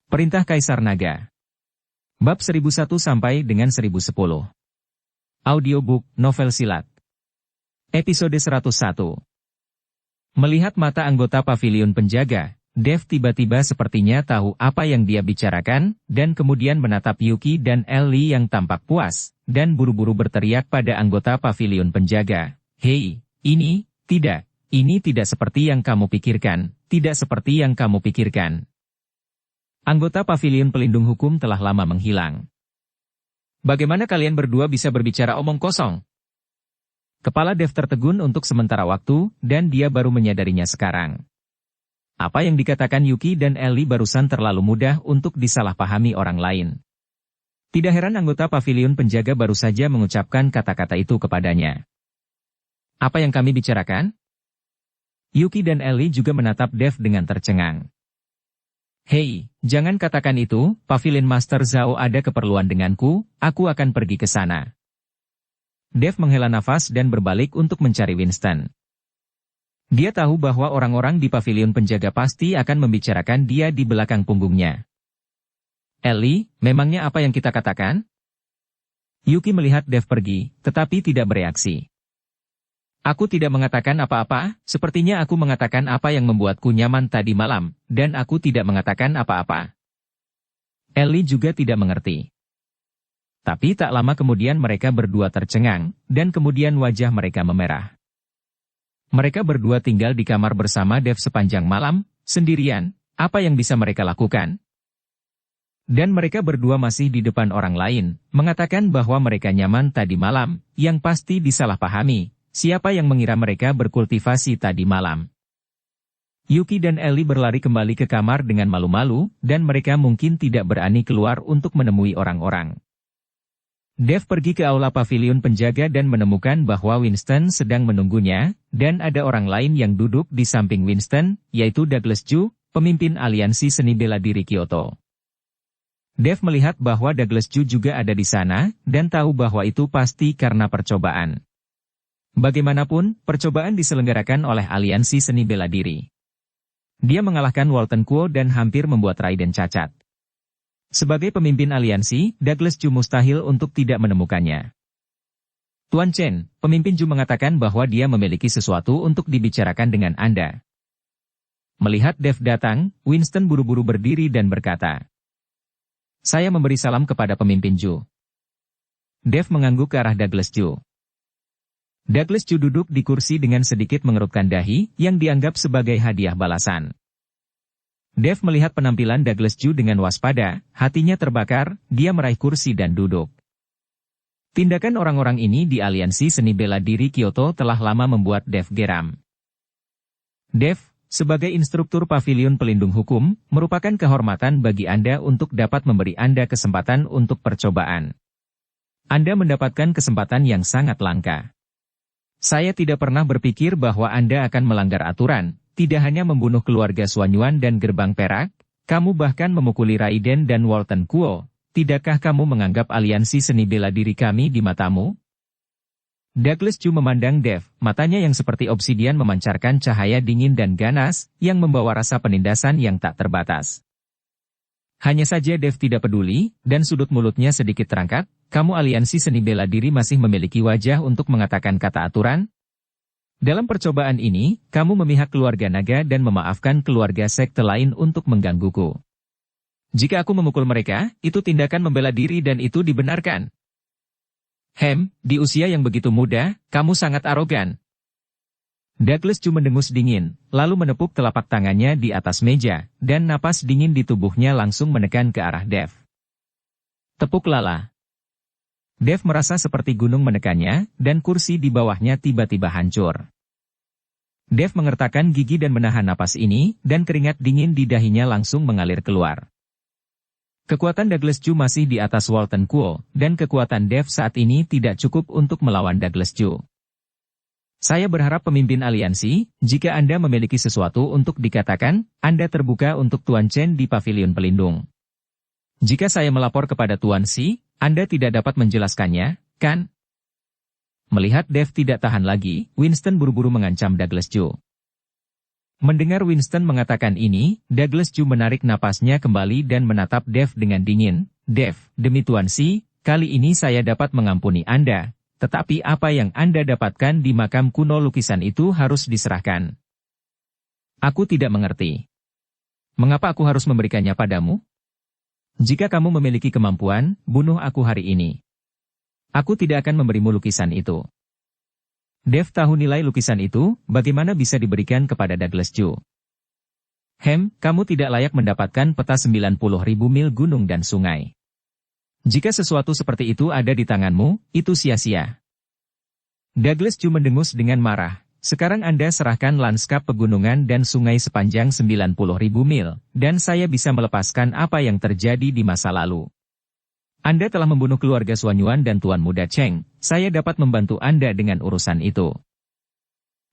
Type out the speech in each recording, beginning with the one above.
Perintah Kaisar Naga. Bab 1001 sampai dengan 1010. Audiobook, novel silat. Episode 101. Melihat mata anggota pavilion penjaga, Dev tiba-tiba sepertinya tahu apa yang dia bicarakan, dan kemudian menatap Yuki dan Ellie yang tampak puas, dan buru-buru berteriak pada anggota pavilion penjaga. Hei, ini tidak seperti yang kamu pikirkan, tidak seperti yang kamu pikirkan. Anggota pavilion pelindung hukum telah lama menghilang. Bagaimana kalian berdua bisa berbicara omong kosong? Kepala Dev tertegun untuk sementara waktu, dan dia baru menyadarinya sekarang. Apa yang dikatakan Yuki dan Ellie barusan terlalu mudah untuk disalahpahami orang lain. Tidak heran anggota pavilion penjaga baru saja mengucapkan kata-kata itu kepadanya. Apa yang kami bicarakan? Yuki dan Ellie juga menatap Dev dengan tercengang. Hei, jangan katakan itu, Pavilion Master Zhao ada keperluan denganku, aku akan pergi ke sana. Dev menghela nafas dan berbalik untuk mencari Winston. Dia tahu bahwa orang-orang di pavilion penjaga pasti akan membicarakan dia di belakang punggungnya. Ellie, memangnya apa yang kita katakan? Yuki melihat Dev pergi, tetapi tidak bereaksi. Aku tidak mengatakan apa-apa, sepertinya aku mengatakan apa yang membuatku nyaman tadi malam, dan aku tidak mengatakan apa-apa. Ellie juga tidak mengerti. Tapi tak lama kemudian mereka berdua tercengang, dan kemudian wajah mereka memerah. Mereka berdua tinggal di kamar bersama Dev sepanjang malam, sendirian, apa yang bisa mereka lakukan? Dan mereka berdua masih di depan orang lain, mengatakan bahwa mereka nyaman tadi malam, yang pasti disalahpahami. Siapa yang mengira mereka berkultivasi tadi malam? Yuki dan Ellie berlari kembali ke kamar dengan malu-malu, dan mereka mungkin tidak berani keluar untuk menemui orang-orang. Dev pergi ke aula pavilion penjaga dan menemukan bahwa Winston sedang menunggunya, dan ada orang lain yang duduk di samping Winston, yaitu Douglas Ju, pemimpin aliansi seni bela diri Kyoto. Dev melihat bahwa Douglas Ju juga ada di sana, dan tahu bahwa itu pasti karena percobaan. Bagaimanapun, percobaan diselenggarakan oleh aliansi seni bela diri. Dia mengalahkan Walton Kuo dan hampir membuat Raiden cacat. Sebagai pemimpin aliansi, Douglas Ju mustahil untuk tidak menemukannya. Tuan Chen, pemimpin Ju mengatakan bahwa dia memiliki sesuatu untuk dibicarakan dengan Anda. Melihat Dev datang, Winston buru-buru berdiri dan berkata, "Saya memberi salam kepada pemimpin Ju." Dev mengangguk ke arah Douglas Ju. Douglas Ju duduk di kursi dengan sedikit mengerutkan dahi, yang dianggap sebagai hadiah balasan. Dev melihat penampilan Douglas Ju dengan waspada, hatinya terbakar, dia meraih kursi dan duduk. Tindakan orang-orang ini di aliansi seni bela diri Kyoto telah lama membuat Dev geram. Dev, sebagai instruktur pavilion pelindung hukum, merupakan kehormatan bagi Anda untuk dapat memberi Anda kesempatan untuk percobaan. Anda mendapatkan kesempatan yang sangat langka. Saya tidak pernah berpikir bahwa Anda akan melanggar aturan, tidak hanya membunuh keluarga Suanyuan dan Gerbang Perak, kamu bahkan memukuli Raiden dan Walton Kuo. Tidakkah kamu menganggap aliansi seni bela diri kami di matamu? Douglas Ju memandang Dev, matanya yang seperti obsidian memancarkan cahaya dingin dan ganas, yang membawa rasa penindasan yang tak terbatas. Hanya saja Dev tidak peduli, dan sudut mulutnya sedikit terangkat. Kamu aliansi seni bela diri masih memiliki wajah untuk mengatakan kata aturan? Dalam percobaan ini, kamu memihak keluarga naga dan memaafkan keluarga sekte lain untuk menggangguku. Jika aku memukul mereka, itu tindakan membela diri dan itu dibenarkan. Di usia yang begitu muda, kamu sangat arogan. Douglas Ju mendengus dingin, lalu menepuk telapak tangannya di atas meja, dan napas dingin di tubuhnya langsung menekan ke arah Dev. Tepuk lala. Dev merasa seperti gunung menekannya, dan kursi di bawahnya tiba-tiba hancur. Dev mengertakkan gigi dan menahan napas ini, dan keringat dingin di dahinya langsung mengalir keluar. Kekuatan Douglas Ju masih di atas Walton Kuo, dan kekuatan Dev saat ini tidak cukup untuk melawan Douglas Ju. Saya berharap pemimpin aliansi, jika Anda memiliki sesuatu untuk dikatakan, Anda terbuka untuk Tuan Chen di pavilion pelindung. Jika saya melapor kepada Tuan Si, Anda tidak dapat menjelaskannya, kan? Melihat Dev tidak tahan lagi, Winston buru-buru mengancam Douglas Ju. Mendengar Winston mengatakan ini, Douglas Chu menarik napasnya kembali dan menatap Dev dengan dingin. Dev, demi Tuan Si, kali ini saya dapat mengampuni Anda, tetapi apa yang Anda dapatkan di makam kuno lukisan itu harus diserahkan. Aku tidak mengerti. Mengapa aku harus memberikannya padamu? Jika kamu memiliki kemampuan, bunuh aku hari ini. Aku tidak akan memberimu lukisan itu. Dev tahu nilai lukisan itu, bagaimana bisa diberikan kepada Douglas Chu. Kamu tidak layak mendapatkan peta 90.000 mil gunung dan sungai. Jika sesuatu seperti itu ada di tanganmu, itu sia-sia. Douglas Chu mendengus dengan marah. Sekarang Anda serahkan lanskap pegunungan dan sungai sepanjang 90.000 mil, dan saya bisa melepaskan apa yang terjadi di masa lalu. Anda telah membunuh keluarga Xuanyuan dan Tuan Muda Cheng, saya dapat membantu Anda dengan urusan itu.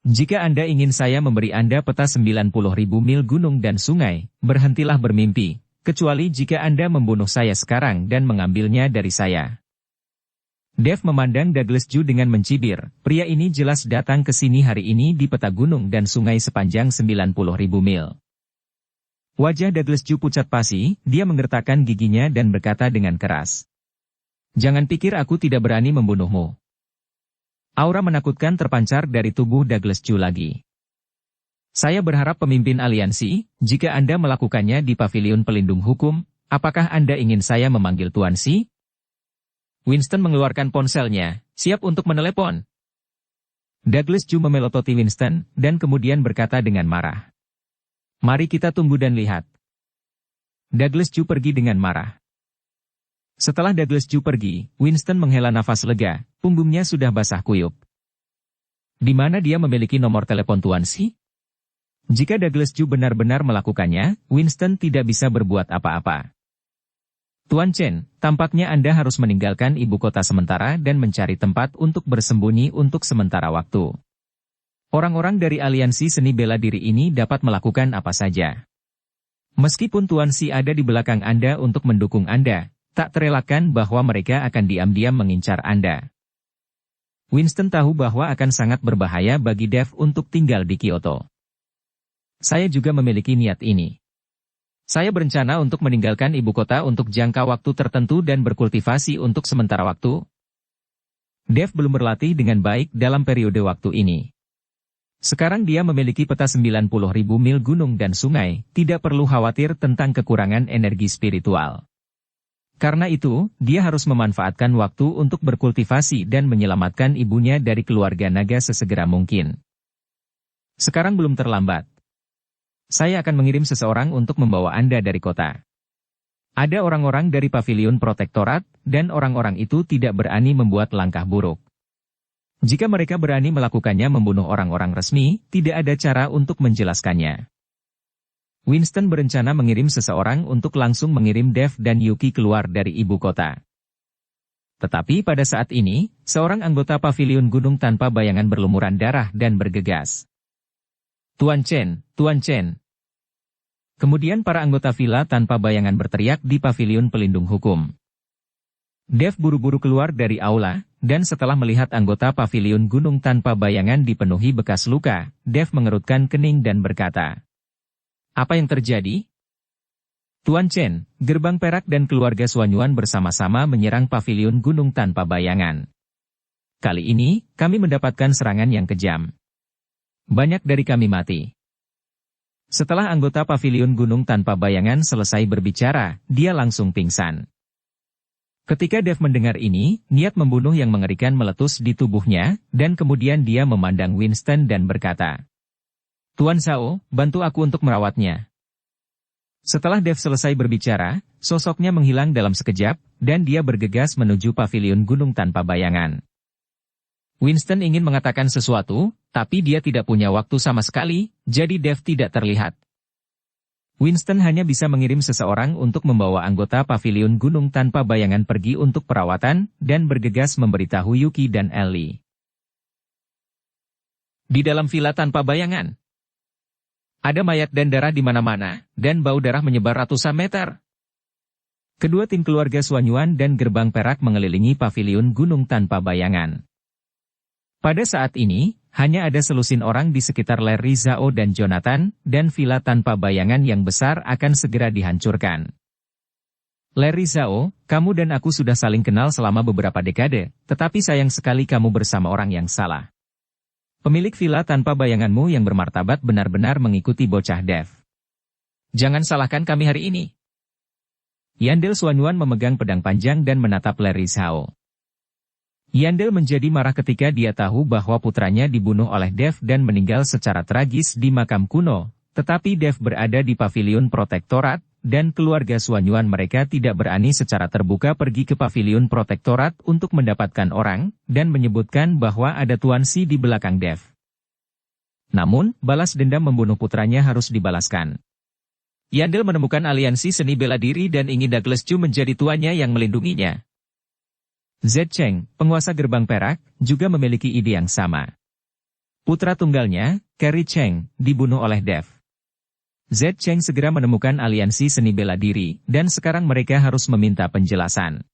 Jika Anda ingin saya memberi Anda peta 90.000 mil gunung dan sungai, berhentilah bermimpi, kecuali jika Anda membunuh saya sekarang dan mengambilnya dari saya. Dev memandang Douglas Chu dengan mencibir, pria ini jelas datang ke sini hari ini di peta gunung dan sungai sepanjang 90.000 mil. Wajah Douglas Chu pucat pasi, dia menggertakkan giginya dan berkata dengan keras. Jangan pikir aku tidak berani membunuhmu. Aura menakutkan terpancar dari tubuh Douglas Chu lagi. Saya berharap pemimpin aliansi, jika Anda melakukannya di pavilion pelindung hukum, apakah Anda ingin saya memanggil Tuan Si? Winston mengeluarkan ponselnya, siap untuk menelepon. Douglas Chu memelototi Winston, dan kemudian berkata dengan marah. Mari kita tunggu dan lihat. Douglas Chu pergi dengan marah. Setelah Douglas Chu pergi, Winston menghela nafas lega, punggungnya sudah basah kuyup. Di mana dia memiliki nomor telepon Tuan Si? Jika Douglas Chu benar-benar melakukannya, Winston tidak bisa berbuat apa-apa. Tuan Chen, tampaknya Anda harus meninggalkan ibu kota sementara dan mencari tempat untuk bersembunyi untuk sementara waktu. Orang-orang dari aliansi seni bela diri ini dapat melakukan apa saja. Meskipun Tuan Si ada di belakang Anda untuk mendukung Anda, tak terelakkan bahwa mereka akan diam-diam mengincar Anda. Winston tahu bahwa akan sangat berbahaya bagi Dev untuk tinggal di Kyoto. Saya juga memiliki niat ini. Saya berencana untuk meninggalkan ibu kota untuk jangka waktu tertentu dan berkultivasi untuk sementara waktu. Dev belum berlatih dengan baik dalam periode waktu ini. Sekarang dia memiliki peta 90.000 mil gunung dan sungai, tidak perlu khawatir tentang kekurangan energi spiritual. Karena itu, dia harus memanfaatkan waktu untuk berkultivasi dan menyelamatkan ibunya dari keluarga naga sesegera mungkin. Sekarang belum terlambat. Saya akan mengirim seseorang untuk membawa Anda dari kota. Ada orang-orang dari pavilion protektorat, dan orang-orang itu tidak berani membuat langkah buruk. Jika mereka berani melakukannya membunuh orang-orang resmi, tidak ada cara untuk menjelaskannya. Winston berencana mengirim seseorang untuk langsung mengirim Dev dan Yuki keluar dari ibu kota. Tetapi pada saat ini, seorang anggota pavilion gunung tanpa bayangan berlumuran darah dan bergegas. Tuan Chen, Tuan Chen. Kemudian para anggota villa tanpa bayangan berteriak di pavilion pelindung hukum. Dev buru-buru keluar dari aula, dan setelah melihat anggota pavilion gunung tanpa bayangan dipenuhi bekas luka, Dev mengerutkan kening dan berkata, "Apa yang terjadi?" Tuan Chen, gerbang perak dan keluarga Xuanyuan bersama-sama menyerang pavilion gunung tanpa bayangan. Kali ini, kami mendapatkan serangan yang kejam. Banyak dari kami mati. Setelah anggota pavilion gunung tanpa bayangan selesai berbicara, dia langsung pingsan. Ketika Dev mendengar ini, niat membunuh yang mengerikan meletus di tubuhnya, dan kemudian dia memandang Winston dan berkata, "Tuan Sao, bantu aku untuk merawatnya." Setelah Dev selesai berbicara, sosoknya menghilang dalam sekejap, dan dia bergegas menuju pavilion gunung tanpa bayangan. Winston ingin mengatakan sesuatu, tapi dia tidak punya waktu sama sekali, jadi Dev tidak terlihat. Winston hanya bisa mengirim seseorang untuk membawa anggota pavilion gunung tanpa bayangan pergi untuk perawatan, dan bergegas memberitahu Yuki dan Ellie. Di dalam villa tanpa bayangan, ada mayat dan darah di mana-mana, dan bau darah menyebar ratusan meter. Kedua tim keluarga Xuanyuan dan gerbang perak mengelilingi pavilion gunung tanpa bayangan. Pada saat ini, hanya ada selusin orang di sekitar Larry Zhao dan Jonathan, dan villa tanpa bayangan yang besar akan segera dihancurkan. Larry Zhao, kamu dan aku sudah saling kenal selama beberapa dekade, tetapi sayang sekali kamu bersama orang yang salah. Pemilik villa tanpa bayanganmu yang bermartabat benar-benar mengikuti bocah Dev. Jangan salahkan kami hari ini. Yandel Xuanyuan memegang pedang panjang dan menatap Larry Zhao. Yandel menjadi marah ketika dia tahu bahwa putranya dibunuh oleh Dev dan meninggal secara tragis di makam kuno, tetapi Dev berada di pavilion protektorat, dan keluarga Xuanyuan mereka tidak berani secara terbuka pergi ke pavilion protektorat untuk mendapatkan orang, dan menyebutkan bahwa ada Tuan Si di belakang Dev. Namun, balas dendam membunuh putranya harus dibalaskan. Yandel menemukan aliansi seni bela diri dan ingin Douglas Chu menjadi tuannya yang melindunginya. Z Cheng, penguasa gerbang perak, juga memiliki ide yang sama. Putra tunggalnya, Carrie Cheng, dibunuh oleh Dev. Z Cheng segera menemukan aliansi seni bela diri, dan sekarang mereka harus meminta penjelasan.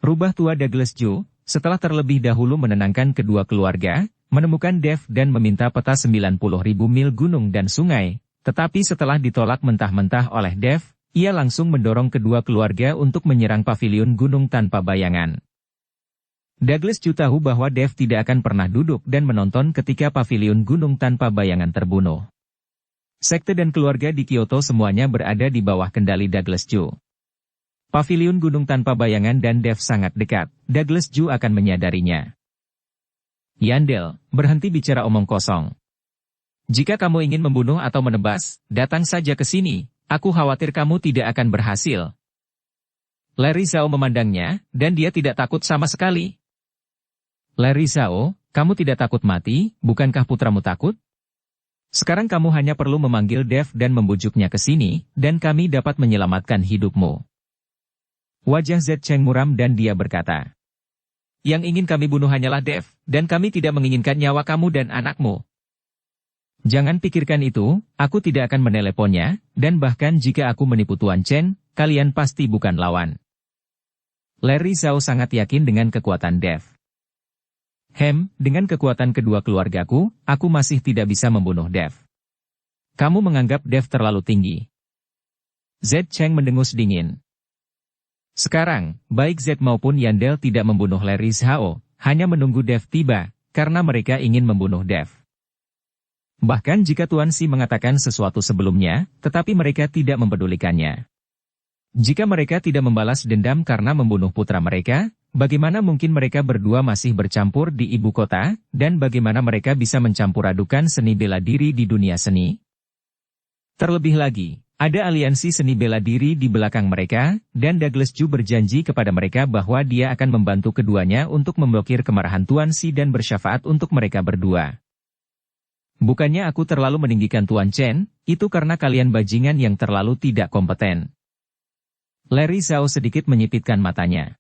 Rubah tua Douglas Chu, setelah terlebih dahulu menenangkan kedua keluarga, menemukan Dev dan meminta peta 90.000 mil gunung dan sungai, tetapi setelah ditolak mentah-mentah oleh Dev, ia langsung mendorong kedua keluarga untuk menyerang pavilion gunung tanpa bayangan. Douglas Chu tahu bahwa Dev tidak akan pernah duduk dan menonton ketika pavilion gunung tanpa bayangan terbunuh. Sekte dan keluarga di Kyoto semuanya berada di bawah kendali Douglas Chu. Pavilion gunung tanpa bayangan dan Dev sangat dekat, Douglas Chu akan menyadarinya. Yandel, berhenti bicara omong kosong. Jika kamu ingin membunuh atau menebas, datang saja ke sini. Aku khawatir kamu tidak akan berhasil. Larry Zhao memandangnya, dan dia tidak takut sama sekali. Larry Zhao, kamu tidak takut mati, bukankah putramu takut? Sekarang kamu hanya perlu memanggil Dev dan membujuknya ke sini, dan kami dapat menyelamatkan hidupmu. Wajah Z Cheng muram dan dia berkata, yang ingin kami bunuh hanyalah Dev, dan kami tidak menginginkan nyawa kamu dan anakmu. Jangan pikirkan itu, aku tidak akan meneleponnya, dan bahkan jika aku menipu Tuan Chen, kalian pasti bukan lawan. Larry Zhao sangat yakin dengan kekuatan Dev. Dengan kekuatan kedua keluargaku, aku masih tidak bisa membunuh Dev. Kamu menganggap Dev terlalu tinggi. Z Cheng mendengus dingin. Sekarang, baik Z maupun Yandel tidak membunuh Larry Zhao, hanya menunggu Dev tiba, karena mereka ingin membunuh Dev. Bahkan jika Tuan Si mengatakan sesuatu sebelumnya, tetapi mereka tidak mempedulikannya. Jika mereka tidak membalas dendam karena membunuh putra mereka, bagaimana mungkin mereka berdua masih bercampur di ibu kota, dan bagaimana mereka bisa mencampur adukan seni bela diri di dunia seni? Terlebih lagi, ada aliansi seni bela diri di belakang mereka, dan Douglas Chu berjanji kepada mereka bahwa dia akan membantu keduanya untuk memblokir kemarahan Tuan Si dan bersyafaat untuk mereka berdua. Bukannya aku terlalu meninggikan Tuan Chen, itu karena kalian bajingan yang terlalu tidak kompeten. Larry Zhao sedikit menyipitkan matanya.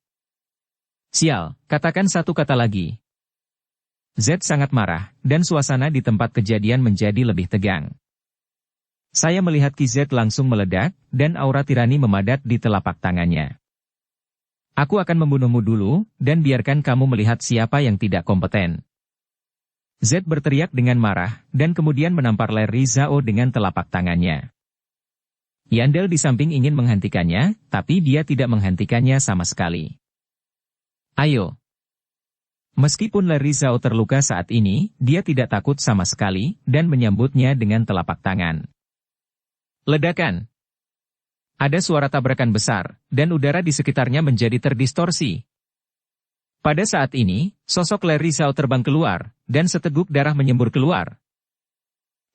Sial, katakan satu kata lagi. Z sangat marah, dan suasana di tempat kejadian menjadi lebih tegang. Saya melihat Ki Z langsung meledak, dan aura tirani memadat di telapak tangannya. Aku akan membunuhmu dulu, dan biarkan kamu melihat siapa yang tidak kompeten. Z berteriak dengan marah, dan kemudian menampar Larry Zhao dengan telapak tangannya. Yandel di samping ingin menghentikannya, tapi dia tidak menghentikannya sama sekali. Ayo. Meskipun Larry Zhao terluka saat ini, dia tidak takut sama sekali, dan menyambutnya dengan telapak tangan. Ledakan. Ada suara tabrakan besar, dan udara di sekitarnya menjadi terdistorsi. Pada saat ini, sosok Larry Zhao terbang keluar, dan seteguk darah menyembur keluar.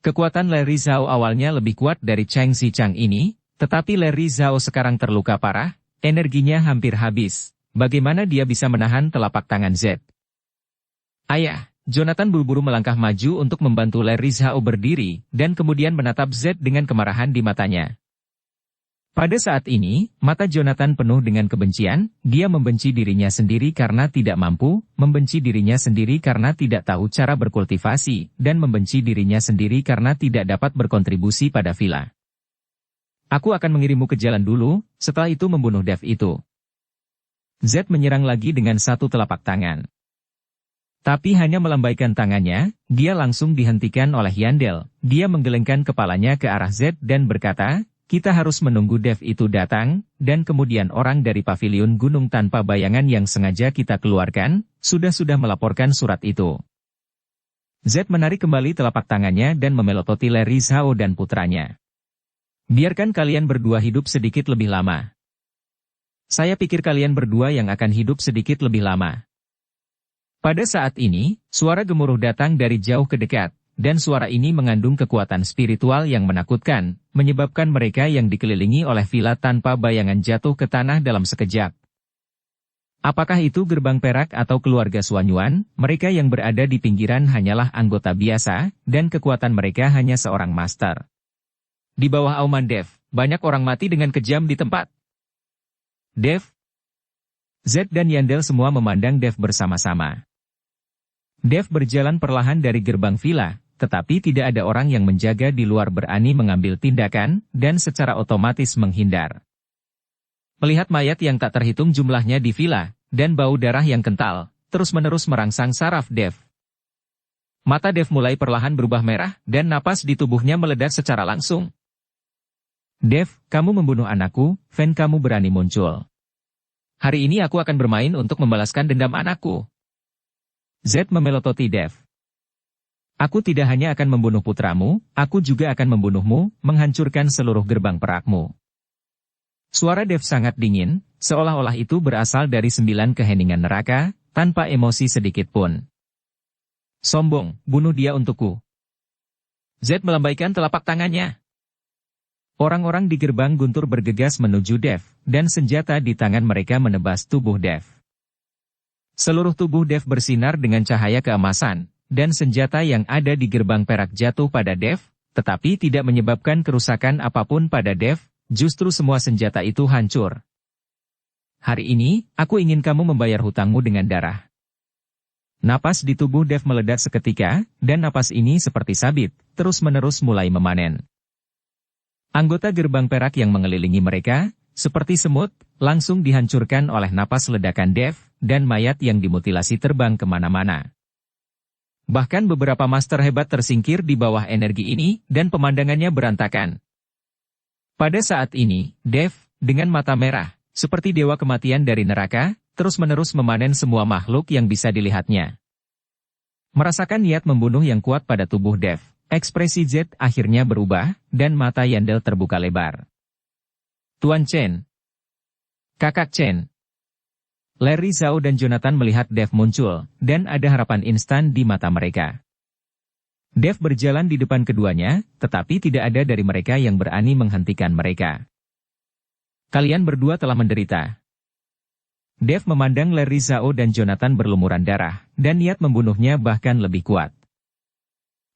Kekuatan Larry Zhao awalnya lebih kuat dari Cheng Xichang ini, tetapi Larry Zhao sekarang terluka parah, energinya hampir habis. Bagaimana dia bisa menahan telapak tangan Z? Ayah, Jonathan buru-buru melangkah maju untuk membantu Larry Zhao berdiri, dan kemudian menatap Z dengan kemarahan di matanya. Pada saat ini, mata Jonathan penuh dengan kebencian, dia membenci dirinya sendiri karena tidak mampu, membenci dirinya sendiri karena tidak tahu cara berkultivasi, dan membenci dirinya sendiri karena tidak dapat berkontribusi pada villa. Aku akan mengirimmu ke jalan dulu, setelah itu membunuh Dev itu. Z menyerang lagi dengan satu telapak tangan. Tapi hanya melambaikan tangannya, dia langsung dihentikan oleh Yandel. Dia menggelengkan kepalanya ke arah Z dan berkata, kita harus menunggu Dev itu datang, dan kemudian orang dari pavilion gunung tanpa bayangan yang sengaja kita keluarkan, sudah melaporkan surat itu. Z menarik kembali telapak tangannya dan memelototi Larry Zhao dan putranya. Biarkan kalian berdua hidup sedikit lebih lama. Saya pikir kalian berdua yang akan hidup sedikit lebih lama. Pada saat ini, suara gemuruh datang dari jauh ke dekat, dan suara ini mengandung kekuatan spiritual yang menakutkan, menyebabkan mereka yang dikelilingi oleh villa tanpa bayangan jatuh ke tanah dalam sekejap. Apakah itu gerbang perak atau keluarga Suanyuan? Mereka yang berada di pinggiran hanyalah anggota biasa, dan kekuatan mereka hanya seorang master. Di bawah auman Dev, banyak orang mati dengan kejam di tempat. Dev, Z dan Yandel semua memandang Dev bersama-sama. Dev berjalan perlahan dari gerbang villa, tetapi tidak ada orang yang menjaga di luar berani mengambil tindakan, dan secara otomatis menghindar. Melihat mayat yang tak terhitung jumlahnya di villa, dan bau darah yang kental, terus-menerus merangsang saraf Dev. Mata Dev mulai perlahan berubah merah, dan napas di tubuhnya meledak secara langsung. Dev, kamu membunuh anakku, fan kamu berani muncul. Hari ini aku akan bermain untuk membalaskan dendam anakku. Z memelototi Dev. Aku tidak hanya akan membunuh putramu, aku juga akan membunuhmu, menghancurkan seluruh gerbang perakmu. Suara Dev sangat dingin, seolah-olah itu berasal dari 9 keheningan neraka, tanpa emosi sedikit pun. Sombong, bunuh dia untukku. Z melambaikan telapak tangannya. Orang-orang di gerbang guntur bergegas menuju Dev, dan senjata di tangan mereka menebas tubuh Dev. Seluruh tubuh Dev bersinar dengan cahaya keemasan, dan senjata yang ada di gerbang perak jatuh pada Dev, tetapi tidak menyebabkan kerusakan apapun pada Dev, justru semua senjata itu hancur. Hari ini, aku ingin kamu membayar hutangmu dengan darah. Napas di tubuh Dev meledak seketika, dan napas ini seperti sabit, terus-menerus mulai memanen. Anggota gerbang perak yang mengelilingi mereka, seperti semut, langsung dihancurkan oleh napas ledakan Dev, dan mayat yang dimutilasi terbang kemana-mana. Bahkan beberapa master hebat tersingkir di bawah energi ini, dan pemandangannya berantakan. Pada saat ini, Dev, dengan mata merah, seperti dewa kematian dari neraka, terus-menerus memanen semua makhluk yang bisa dilihatnya. Merasakan niat membunuh yang kuat pada tubuh Dev, ekspresi Z akhirnya berubah, dan mata Yandel terbuka lebar. Tuan Chen. Kakak Chen. Larry Zhao dan Jonathan melihat Dev muncul, dan ada harapan instan di mata mereka. Dev berjalan di depan keduanya, tetapi tidak ada dari mereka yang berani menghentikan mereka. Kalian berdua telah menderita. Dev memandang Larry Zhao dan Jonathan berlumuran darah, dan niat membunuhnya bahkan lebih kuat.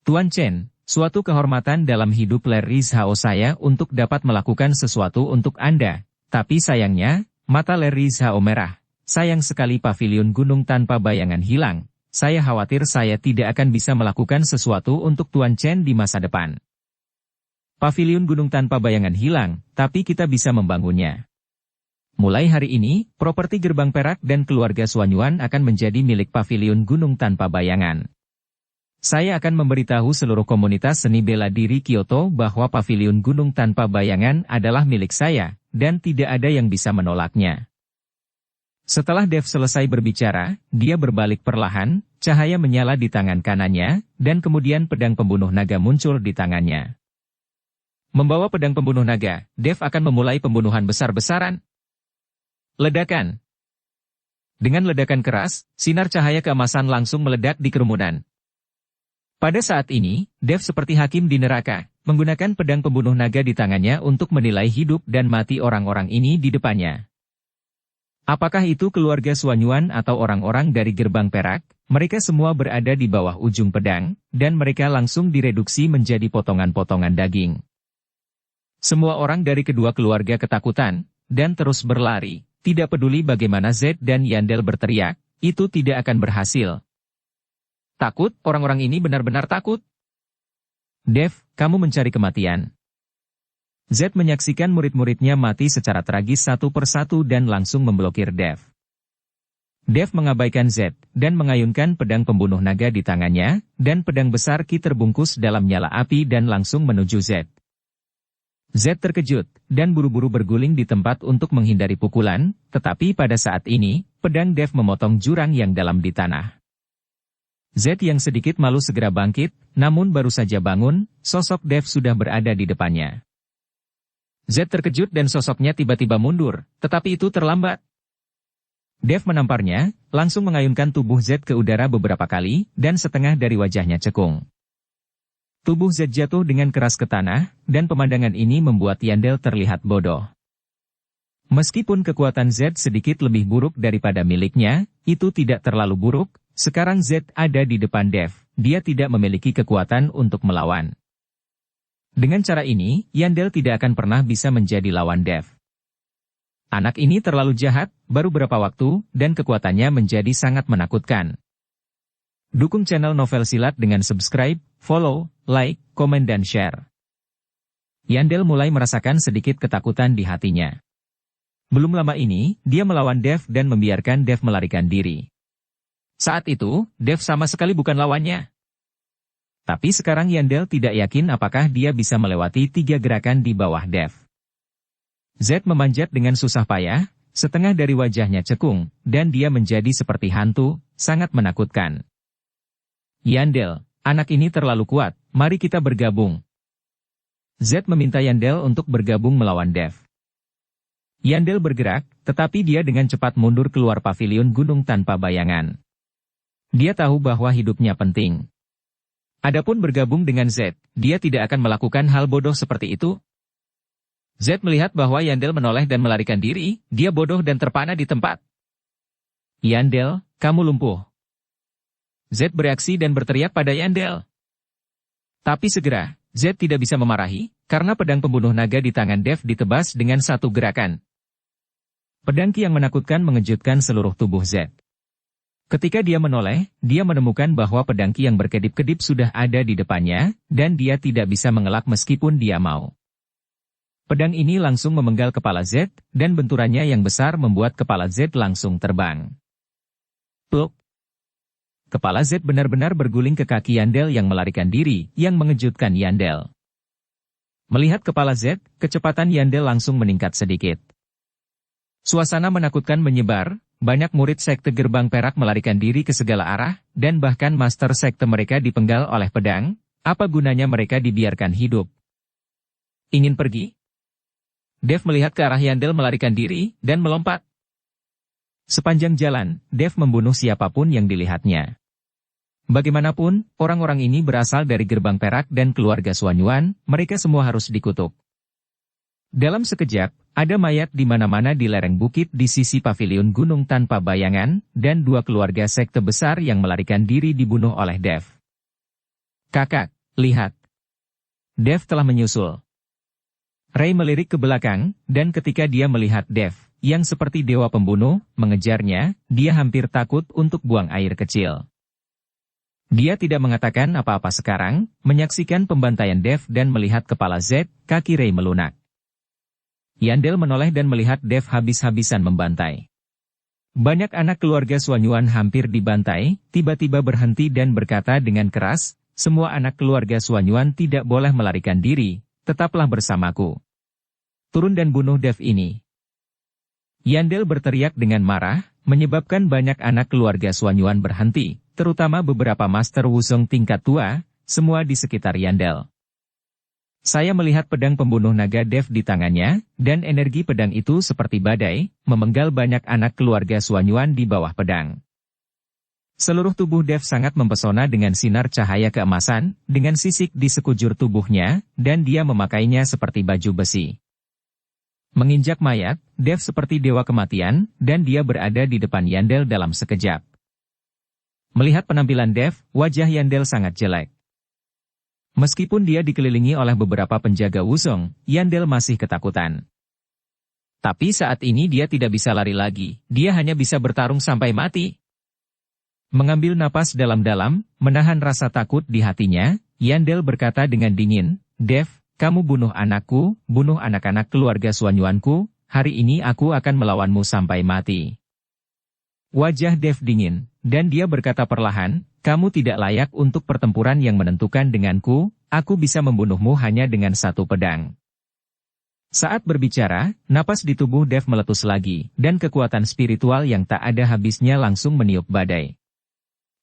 Tuan Chen, suatu kehormatan dalam hidup Larry Zhao saya untuk dapat melakukan sesuatu untuk Anda, tapi sayangnya, mata Larry Zhao merah. Sayang sekali pavilion gunung tanpa bayangan hilang. Saya khawatir saya tidak akan bisa melakukan sesuatu untuk Tuan Chen di masa depan. Pavilion gunung tanpa bayangan hilang, tapi kita bisa membangunnya. Mulai hari ini, properti gerbang perak dan keluarga Suanyuan akan menjadi milik pavilion gunung tanpa bayangan. Saya akan memberitahu seluruh komunitas seni bela diri Kyoto bahwa pavilion gunung tanpa bayangan adalah milik saya, dan tidak ada yang bisa menolaknya. Setelah Dev selesai berbicara, dia berbalik perlahan, cahaya menyala di tangan kanannya, dan kemudian pedang pembunuh naga muncul di tangannya. Membawa pedang pembunuh naga, Dev akan memulai pembunuhan besar-besaran. Ledakan. Dengan ledakan keras, sinar cahaya keemasan langsung meledak di kerumunan. Pada saat ini, Dev seperti hakim di neraka, menggunakan pedang pembunuh naga di tangannya untuk menilai hidup dan mati orang-orang ini di depannya. Apakah itu keluarga Suanyuan atau orang-orang dari gerbang perak? Mereka semua berada di bawah ujung pedang, dan mereka langsung direduksi menjadi potongan-potongan daging. Semua orang dari kedua keluarga ketakutan, dan terus berlari. Tidak peduli bagaimana Z dan Yandel berteriak, itu tidak akan berhasil. Takut, orang-orang ini benar-benar takut. Dev, kamu mencari kematian. Z menyaksikan murid-muridnya mati secara tragis satu persatu dan langsung memblokir Dev. Dev mengabaikan Z, dan mengayunkan pedang pembunuh naga di tangannya, dan pedang besar Ki terbungkus dalam nyala api dan langsung menuju Z. Z terkejut, dan buru-buru berguling di tempat untuk menghindari pukulan, tetapi pada saat ini, pedang Dev memotong jurang yang dalam di tanah. Z yang sedikit malu segera bangkit, namun baru saja bangun, sosok Dev sudah berada di depannya. Z terkejut dan sosoknya tiba-tiba mundur, tetapi itu terlambat. Dev menamparnya, langsung mengayunkan tubuh Z ke udara beberapa kali, dan setengah dari wajahnya cekung. Tubuh Z jatuh dengan keras ke tanah, dan pemandangan ini membuat Yandel terlihat bodoh. Meskipun kekuatan Z sedikit lebih buruk daripada miliknya, itu tidak terlalu buruk. Sekarang Z ada di depan Dev, dia tidak memiliki kekuatan untuk melawan. Dengan cara ini, Yandel tidak akan pernah bisa menjadi lawan Dev. Anak ini terlalu jahat, baru berapa waktu, dan kekuatannya menjadi sangat menakutkan. Dukung channel Novel Silat dengan subscribe, follow, like, komen dan share. Yandel mulai merasakan sedikit ketakutan di hatinya. Belum lama ini, dia melawan Dev dan membiarkan Dev melarikan diri. Saat itu, Dev sama sekali bukan lawannya. Tapi sekarang Yandel tidak yakin apakah dia bisa melewati 3 gerakan di bawah Dev. Z memanjat dengan susah payah, setengah dari wajahnya cekung, dan dia menjadi seperti hantu, sangat menakutkan. Yandel, anak ini terlalu kuat, mari kita bergabung. Z meminta Yandel untuk bergabung melawan Dev. Yandel bergerak, tetapi dia dengan cepat mundur keluar pavilion gunung tanpa bayangan. Dia tahu bahwa hidupnya penting. Adapun bergabung dengan Z, dia tidak akan melakukan hal bodoh seperti itu. Z melihat bahwa Yandel menoleh dan melarikan diri, dia bodoh dan terpana di tempat. Yandel, kamu lumpuh. Z bereaksi dan berteriak pada Yandel. Tapi segera, Z tidak bisa memarahi, karena pedang pembunuh naga di tangan Dev ditebas dengan satu gerakan. Pedang Ki yang menakutkan mengejutkan seluruh tubuh Z. Ketika dia menoleh, dia menemukan bahwa pedang Ki yang berkedip-kedip sudah ada di depannya, dan dia tidak bisa mengelak meskipun dia mau. Pedang ini langsung memenggal kepala Z, dan benturannya yang besar membuat kepala Z langsung terbang. Pluk! Kepala Z benar-benar berguling ke kaki Yandel yang melarikan diri, yang mengejutkan Yandel. Melihat kepala Z, kecepatan Yandel langsung meningkat sedikit. Suasana menakutkan menyebar. Banyak murid sekte Gerbang Perak melarikan diri ke segala arah, dan bahkan master sekte mereka dipenggal oleh pedang. Apa gunanya mereka dibiarkan hidup? Ingin pergi? Dev melihat ke arah Yandel melarikan diri, dan melompat. Sepanjang jalan, Dev membunuh siapapun yang dilihatnya. Bagaimanapun, orang-orang ini berasal dari Gerbang Perak dan keluarga Suanyuan, mereka semua harus dikutuk. Dalam sekejap, ada mayat di mana-mana di lereng bukit di sisi pavilion gunung tanpa bayangan, dan 2 keluarga sekte besar yang melarikan diri dibunuh oleh Dev. Kakak, lihat. Dev telah menyusul. Ray melirik ke belakang, dan ketika dia melihat Dev, yang seperti dewa pembunuh, mengejarnya, dia hampir takut untuk buang air kecil. Dia tidak mengatakan apa-apa sekarang, menyaksikan pembantaian Dev dan melihat kepala Z, kaki Ray melunak. Yandel menoleh dan melihat Dev habis-habisan membantai. Banyak anak keluarga Suanyuan hampir dibantai, tiba-tiba berhenti dan berkata dengan keras, semua anak keluarga Suanyuan tidak boleh melarikan diri, tetaplah bersamaku. Turun dan bunuh Dev ini. Yandel berteriak dengan marah, menyebabkan banyak anak keluarga Suanyuan berhenti, terutama beberapa master wusong tingkat tua, semua di sekitar Yandel. Saya melihat pedang pembunuh naga Dev di tangannya, dan energi pedang itu seperti badai, memenggal banyak anak keluarga Suanyuan di bawah pedang. Seluruh tubuh Dev sangat mempesona dengan sinar cahaya keemasan, dengan sisik di sekujur tubuhnya, dan dia memakainya seperti baju besi. Menginjak mayat, Dev seperti dewa kematian, dan dia berada di depan Yandel dalam sekejap. Melihat penampilan Dev, wajah Yandel sangat jelek. Meskipun dia dikelilingi oleh beberapa penjaga wusong, Yandel masih ketakutan. Tapi saat ini dia tidak bisa lari lagi, dia hanya bisa bertarung sampai mati. Mengambil napas dalam-dalam, menahan rasa takut di hatinya, Yandel berkata dengan dingin, Dev, kamu bunuh anakku, bunuh anak-anak keluarga Suanyuanku, hari ini aku akan melawanmu sampai mati. Wajah Dev dingin, dan dia berkata perlahan, kamu tidak layak untuk pertempuran yang menentukan denganku, aku bisa membunuhmu hanya dengan satu pedang. Saat berbicara, napas di tubuh Dev meletus lagi, dan kekuatan spiritual yang tak ada habisnya langsung meniup badai.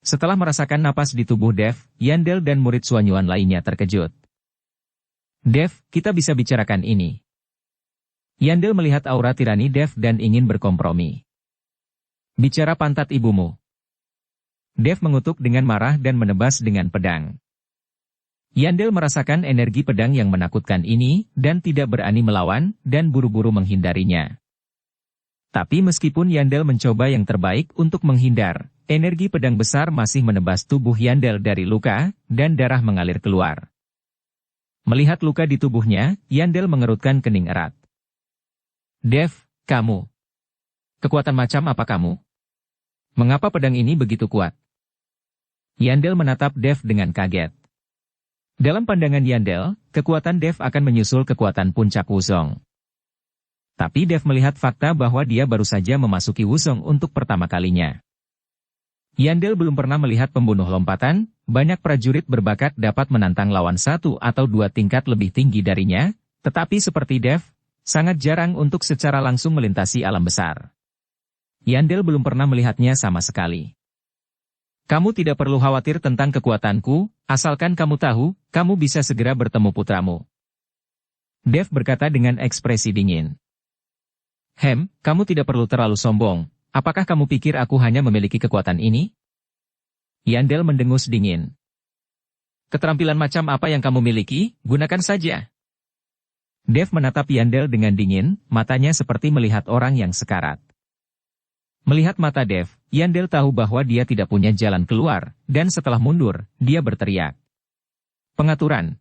Setelah merasakan napas di tubuh Dev, Yandel dan murid Xuanyuan lainnya terkejut. Dev, kita bisa bicarakan ini. Yandel melihat aura tirani Dev dan ingin berkompromi. Bicara pantat ibumu. Dev mengutuk dengan marah dan menebas dengan pedang. Yandel merasakan energi pedang yang menakutkan ini, dan tidak berani melawan, dan buru-buru menghindarinya. Tapi meskipun Yandel mencoba yang terbaik untuk menghindar, energi pedang besar masih menebas tubuh Yandel dari luka, dan darah mengalir keluar. Melihat luka di tubuhnya, Yandel mengerutkan kening erat. Dev, kamu. Kekuatan macam apa kamu? Mengapa pedang ini begitu kuat? Yandel menatap Dev dengan kaget. Dalam pandangan Yandel, kekuatan Dev akan menyusul kekuatan puncak Wuzong. Tapi Dev melihat fakta bahwa dia baru saja memasuki Wuzong untuk pertama kalinya. Yandel belum pernah melihat pembunuh lompatan, banyak prajurit berbakat dapat menantang lawan satu atau dua tingkat lebih tinggi darinya, tetapi seperti Dev, sangat jarang untuk secara langsung melintasi alam besar. Yandel belum pernah melihatnya sama sekali. Kamu tidak perlu khawatir tentang kekuatanku, asalkan kamu tahu, kamu bisa segera bertemu putramu. Dev berkata dengan ekspresi dingin. Kamu tidak perlu terlalu sombong, apakah kamu pikir aku hanya memiliki kekuatan ini? Yandel mendengus dingin. Keterampilan macam apa yang kamu miliki, gunakan saja. Dev menatap Yandel dengan dingin, matanya seperti melihat orang yang sekarat. Melihat mata Dev, Yandel tahu bahwa dia tidak punya jalan keluar, dan setelah mundur, dia berteriak. Pengaturan.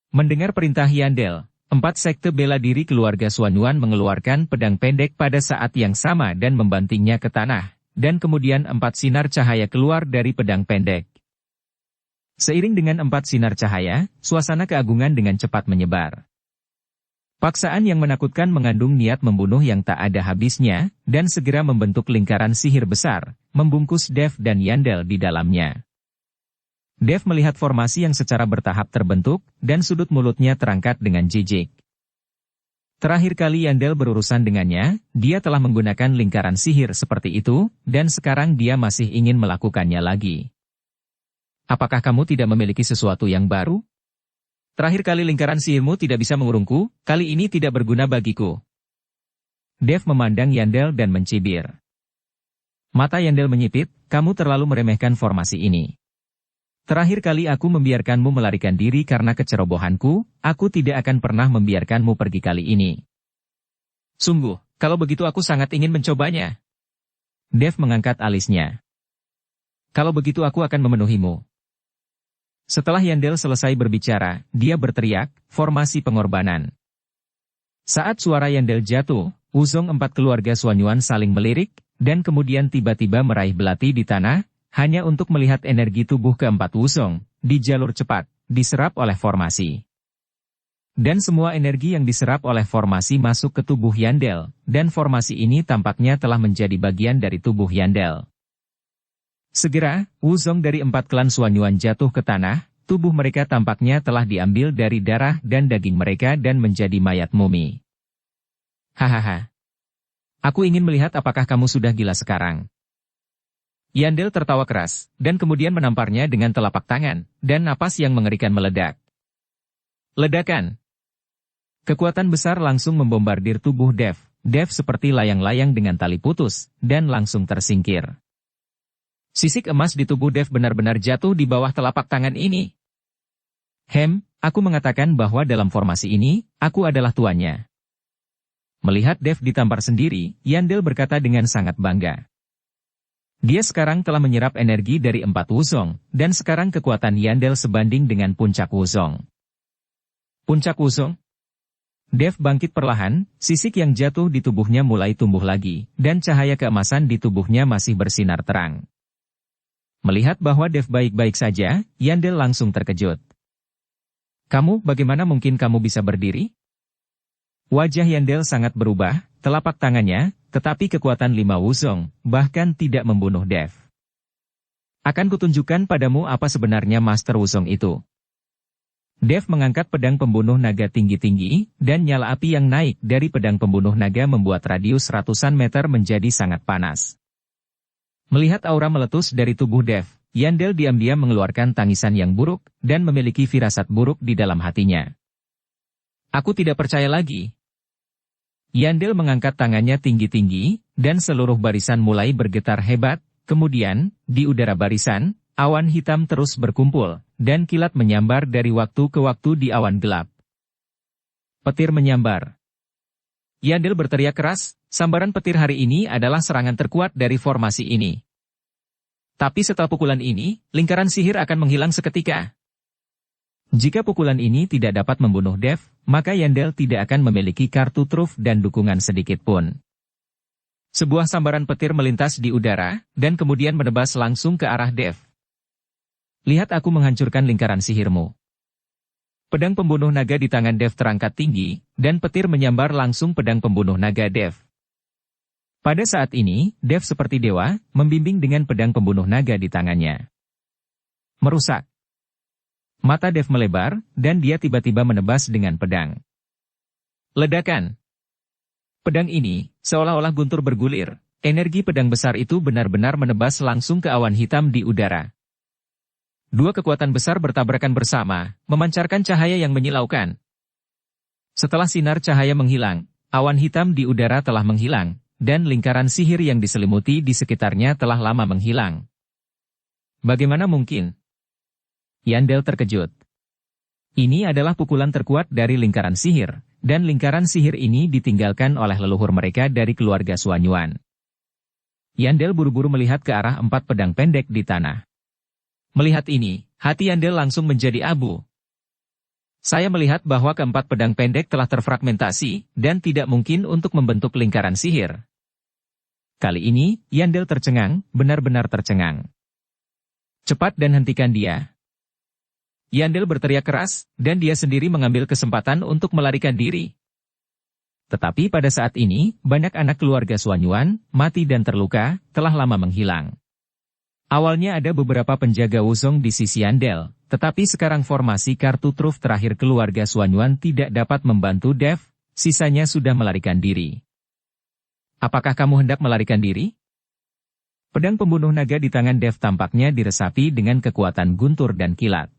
Mendengar perintah Yandel, 4 sekte bela diri keluarga Xuanyuan mengeluarkan pedang pendek pada saat yang sama dan membantingnya ke tanah, dan kemudian 4 sinar cahaya keluar dari pedang pendek. Seiring dengan 4 sinar cahaya, suasana keagungan dengan cepat menyebar. Paksaan yang menakutkan mengandung niat membunuh yang tak ada habisnya, dan segera membentuk lingkaran sihir besar, membungkus Dev dan Yandel di dalamnya. Dev melihat formasi yang secara bertahap terbentuk, dan sudut mulutnya terangkat dengan jijik. Terakhir kali Yandel berurusan dengannya, dia telah menggunakan lingkaran sihir seperti itu, dan sekarang dia masih ingin melakukannya lagi. Apakah kamu tidak memiliki sesuatu yang baru? Terakhir kali lingkaran sihirmu tidak bisa mengurungku, kali ini tidak berguna bagiku. Dev memandang Yandel dan mencibir. Mata Yandel menyipit, kamu terlalu meremehkan formasi ini. Terakhir kali aku membiarkanmu melarikan diri karena kecerobohanku, aku tidak akan pernah membiarkanmu pergi kali ini. Sungguh, kalau begitu aku sangat ingin mencobanya. Dev mengangkat alisnya. Kalau begitu aku akan memenuhimu. Setelah Yandel selesai berbicara, dia berteriak, formasi pengorbanan. Saat suara Yandel jatuh, Wuzong 4 keluarga Xuanyuan saling melirik, dan kemudian tiba-tiba meraih belati di tanah, hanya untuk melihat energi tubuh keempat Wuzong, di jalur cepat, diserap oleh formasi. Dan semua energi yang diserap oleh formasi masuk ke tubuh Yandel, dan formasi ini tampaknya telah menjadi bagian dari tubuh Yandel. Segera, Wuzong dari 4 klan Xuanyuan jatuh ke tanah, tubuh mereka tampaknya telah diambil dari darah dan daging mereka dan menjadi mayat mumi. Hahaha. Aku ingin melihat apakah kamu sudah gila sekarang. Yandel tertawa keras, dan kemudian menamparnya dengan telapak tangan, dan napas yang mengerikan meledak. Ledakan. Kekuatan besar langsung membombardir tubuh Dev. Dev seperti layang-layang dengan tali putus, dan langsung tersingkir. Sisik emas di tubuh Dev benar-benar jatuh di bawah telapak tangan ini. Aku mengatakan bahwa dalam formasi ini, aku adalah tuannya. Melihat Dev ditampar sendiri, Yandel berkata dengan sangat bangga. Dia sekarang telah menyerap energi dari 4 Wuzong, dan sekarang kekuatan Yandel sebanding dengan puncak Wuzong. Puncak Wuzong? Dev bangkit perlahan, sisik yang jatuh di tubuhnya mulai tumbuh lagi, dan cahaya keemasan di tubuhnya masih bersinar terang. Melihat bahwa Dev baik-baik saja, Yandel langsung terkejut. Bagaimana mungkin kamu bisa berdiri? Wajah Yandel sangat berubah, telapak tangannya, tetapi kekuatan 5 Wuzong bahkan tidak membunuh Dev. Akan kutunjukkan padamu apa sebenarnya Master Wuzong itu. Dev mengangkat pedang pembunuh naga tinggi-tinggi, dan nyala api yang naik dari pedang pembunuh naga membuat radius ratusan meter menjadi sangat panas. Melihat aura meletus dari tubuh Dev, Yandel diam-diam mengeluarkan tangisan yang buruk, dan memiliki firasat buruk di dalam hatinya. Aku tidak percaya lagi. Yandel mengangkat tangannya tinggi-tinggi, dan seluruh barisan mulai bergetar hebat, kemudian, di udara barisan, awan hitam terus berkumpul, dan kilat menyambar dari waktu ke waktu di awan gelap. Petir menyambar. Yandel berteriak keras, sambaran petir hari ini adalah serangan terkuat dari formasi ini. Tapi setelah pukulan ini, lingkaran sihir akan menghilang seketika. Jika pukulan ini tidak dapat membunuh Dev, maka Yandel tidak akan memiliki kartu truf dan dukungan sedikit pun. Sebuah sambaran petir melintas di udara, dan kemudian menebas langsung ke arah Dev. Lihat aku menghancurkan lingkaran sihirmu. Pedang pembunuh naga di tangan Dev terangkat tinggi, dan petir menyambar langsung pedang pembunuh naga Dev. Pada saat ini, Dev seperti dewa, membimbing dengan pedang pembunuh naga di tangannya. Merusak. Mata Dev melebar, dan dia tiba-tiba menebas dengan pedang. Ledakan. Pedang ini, seolah-olah guntur bergulir, energi pedang besar itu benar-benar menebas langsung ke awan hitam di udara. Dua kekuatan besar bertabrakan bersama, memancarkan cahaya yang menyilaukan. Setelah sinar cahaya menghilang, awan hitam di udara telah menghilang, dan lingkaran sihir yang diselimuti di sekitarnya telah lama menghilang. Bagaimana mungkin? Yandel terkejut. Ini adalah pukulan terkuat dari lingkaran sihir, dan lingkaran sihir ini ditinggalkan oleh leluhur mereka dari keluarga Suanyuan. Yandel buru-buru melihat ke arah 4 pedang pendek di tanah. Melihat ini, hati Yandel langsung menjadi abu. Saya melihat bahwa keempat pedang pendek telah terfragmentasi, dan tidak mungkin untuk membentuk lingkaran sihir. Kali ini, Yandel tercengang, benar-benar tercengang. Cepat dan hentikan dia. Yandel berteriak keras, dan dia sendiri mengambil kesempatan untuk melarikan diri. Tetapi pada saat ini, banyak anak keluarga Suanyuan, mati dan terluka, telah lama menghilang. Awalnya ada beberapa penjaga Wuzong di sisi Yandel, tetapi sekarang formasi kartu truf terakhir keluarga Suanyuan tidak dapat membantu Dev, sisanya sudah melarikan diri. Apakah kamu hendak melarikan diri? Pedang pembunuh naga di tangan Dev tampaknya diresapi dengan kekuatan guntur dan kilat.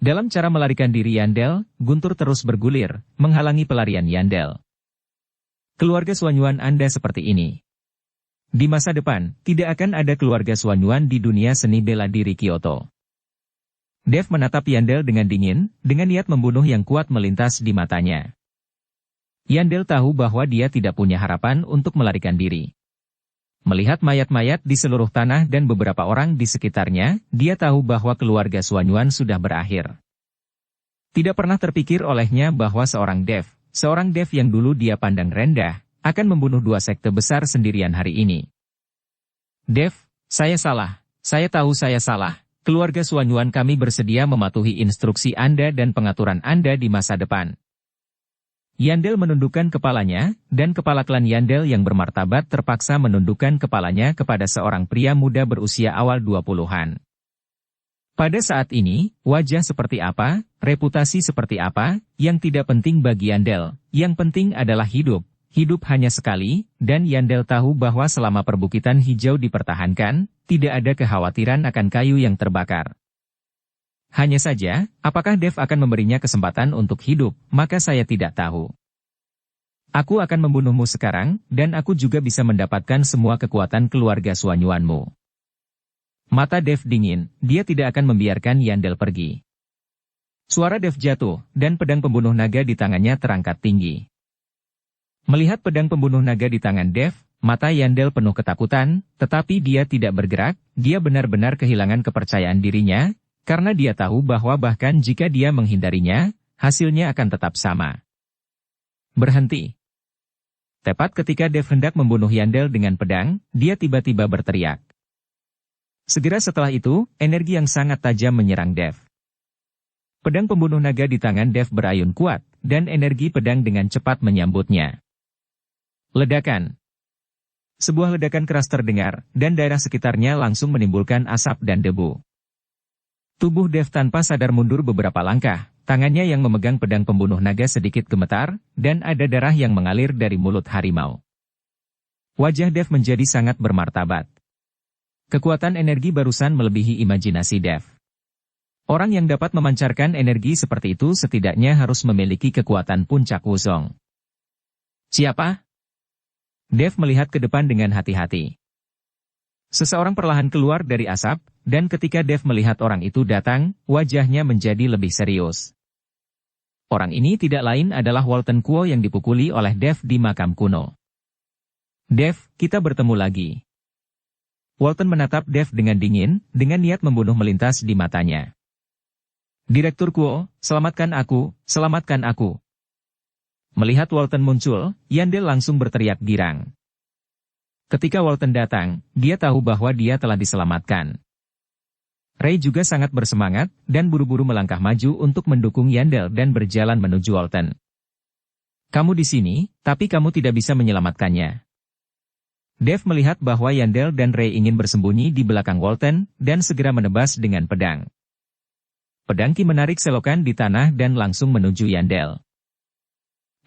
Dalam cara melarikan diri Yandel, guntur terus bergulir, menghalangi pelarian Yandel. Keluarga Suanyuan Anda seperti ini. Di masa depan, tidak akan ada keluarga Suanyuan di dunia seni bela diri Kyoto. Dev menatap Yandel dengan dingin, dengan niat membunuh yang kuat melintas di matanya. Yandel tahu bahwa dia tidak punya harapan untuk melarikan diri. Melihat mayat-mayat di seluruh tanah dan beberapa orang di sekitarnya, dia tahu bahwa keluarga Suanyuan sudah berakhir. Tidak pernah terpikir olehnya bahwa seorang Dev yang dulu dia pandang rendah, akan membunuh 2 sekte besar sendirian hari ini. Dev, saya salah. Saya tahu saya salah. Keluarga Suanyuan kami bersedia mematuhi instruksi Anda dan pengaturan Anda di masa depan. Yandel menundukkan kepalanya, dan kepala klan Yandel yang bermartabat terpaksa menundukkan kepalanya kepada seorang pria muda berusia awal 20-an. Pada saat ini, wajah seperti apa, reputasi seperti apa, yang tidak penting bagi Yandel, yang penting adalah hidup. Hidup hanya sekali, dan Yandel tahu bahwa selama perbukitan hijau dipertahankan, tidak ada kekhawatiran akan kayu yang terbakar. Hanya saja, apakah Dev akan memberinya kesempatan untuk hidup, maka saya tidak tahu. Aku akan membunuhmu sekarang, dan aku juga bisa mendapatkan semua kekuatan keluarga Suanyuanmu. Mata Dev dingin, dia tidak akan membiarkan Yandel pergi. Suara Dev jatuh, dan pedang pembunuh naga di tangannya terangkat tinggi. Melihat pedang pembunuh naga di tangan Dev, mata Yandel penuh ketakutan, tetapi dia tidak bergerak, dia benar-benar kehilangan kepercayaan dirinya, karena dia tahu bahwa bahkan jika dia menghindarinya, hasilnya akan tetap sama. Berhenti. Tepat ketika Dev hendak membunuh Yandel dengan pedang, dia tiba-tiba berteriak. Segera setelah itu, energi yang sangat tajam menyerang Dev. Pedang pembunuh naga di tangan Dev berayun kuat, dan energi pedang dengan cepat menyambutnya. Ledakan. Sebuah ledakan keras terdengar, dan daerah sekitarnya langsung menimbulkan asap dan debu. Tubuh Dev tanpa sadar mundur beberapa langkah, tangannya yang memegang pedang pembunuh naga sedikit gemetar, dan ada darah yang mengalir dari mulut harimau. Wajah Dev menjadi sangat bermartabat. Kekuatan energi barusan melebihi imajinasi Dev. Orang yang dapat memancarkan energi seperti itu setidaknya harus memiliki kekuatan puncak Wuzong. Siapa? Dev melihat ke depan dengan hati-hati. Seseorang perlahan keluar dari asap, dan ketika Dev melihat orang itu datang, wajahnya menjadi lebih serius. Orang ini tidak lain adalah Walton Kuo yang dipukuli oleh Dev di makam kuno. Dev, kita bertemu lagi. Walton menatap Dev dengan dingin, dengan niat membunuh melintas di matanya. Direktur Kuo, selamatkan aku, selamatkan aku. Melihat Walton muncul, Yandel langsung berteriak girang. Ketika Walton datang, dia tahu bahwa dia telah diselamatkan. Ray juga sangat bersemangat, dan buru-buru melangkah maju untuk mendukung Yandel dan berjalan menuju Walton. Kamu di sini, tapi kamu tidak bisa menyelamatkannya. Dev melihat bahwa Yandel dan Ray ingin bersembunyi di belakang Walton, dan segera menebas dengan pedang. Pedang Ki menarik selokan di tanah dan langsung menuju Yandel.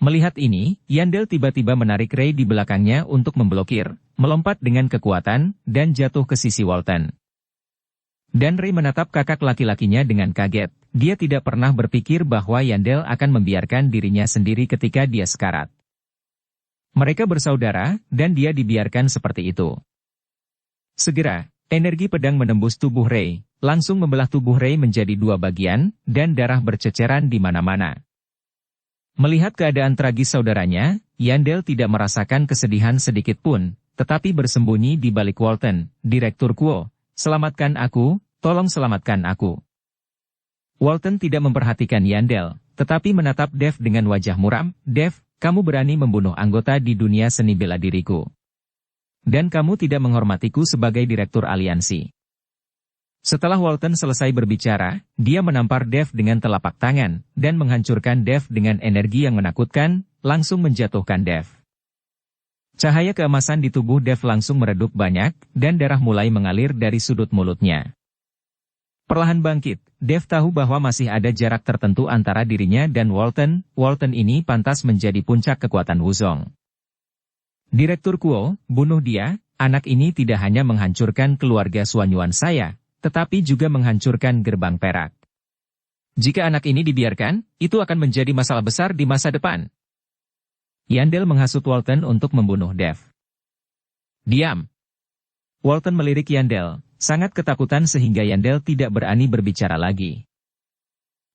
Melihat ini, Yandel tiba-tiba menarik Ray di belakangnya untuk memblokir, melompat dengan kekuatan, dan jatuh ke sisi Walton. Dan Ray menatap kakak laki-lakinya dengan kaget, dia tidak pernah berpikir bahwa Yandel akan membiarkan dirinya sendiri ketika dia sekarat. Mereka bersaudara, dan dia dibiarkan seperti itu. Segera, energi pedang menembus tubuh Ray, langsung membelah tubuh Ray menjadi dua bagian, dan darah berceceran di mana-mana. Melihat keadaan tragis saudaranya, Yandel tidak merasakan kesedihan sedikit pun, tetapi bersembunyi di balik Walton. Direktur Kuo, selamatkan aku, tolong selamatkan aku. Walton tidak memperhatikan Yandel, tetapi menatap Dev dengan wajah muram. Dev, kamu berani membunuh anggota di dunia seni bela diriku. Dan kamu tidak menghormatiku sebagai direktur aliansi. Setelah Walton selesai berbicara, dia menampar Dev dengan telapak tangan, dan menghancurkan Dev dengan energi yang menakutkan, langsung menjatuhkan Dev. Cahaya keemasan di tubuh Dev langsung meredup banyak, dan darah mulai mengalir dari sudut mulutnya. Perlahan bangkit, Dev tahu bahwa masih ada jarak tertentu antara dirinya dan Walton. Walton ini pantas menjadi puncak kekuatan Wuzong. Direktur Kuo, bunuh dia. Anak ini tidak hanya menghancurkan keluarga Suanyuan saya, tetapi juga menghancurkan gerbang perak. Jika anak ini dibiarkan, itu akan menjadi masalah besar di masa depan. Yandel menghasut Walton untuk membunuh Dev. Diam. Walton melirik Yandel, sangat ketakutan sehingga Yandel tidak berani berbicara lagi.